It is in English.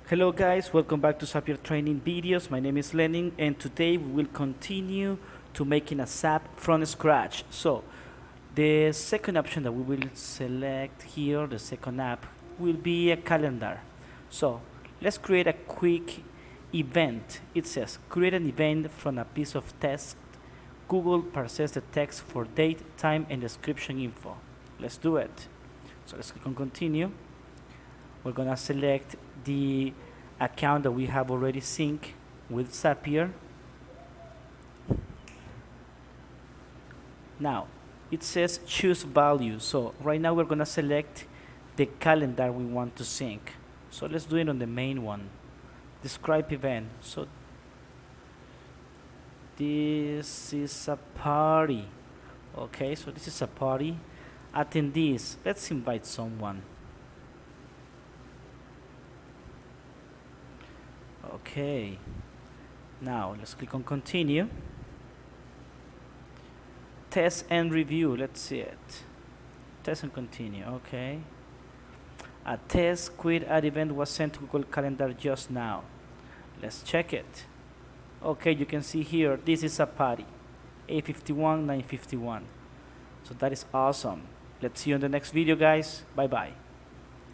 Hello guys, welcome back to Zapier training videos. My name is Lenin and today we will continue to making a SAP from scratch. So the second option that we will select here, the second app, will be a calendar. So let's create a quick event. It says create an event from a piece of text. Google parses the text for date, time and description info. Let's do it. So let's click on continue. We're gonna select the account that we have already synced with Zapier. Now it says choose value, so right now we're gonna select the calendar we want to sync. So let's do it on the main one. Describe event. So this is a party. Okay, so this is a party. Attendees, let's invite someone. Okay, now let's click on continue. Test and review, let's see it. Test and continue, okay. A test quit ad event was sent to Google Calendar just now. Let's check it. Okay, you can see here, this is a party, 8:51, 9:51. So that is awesome. Let's see you in the next video, guys. Bye bye.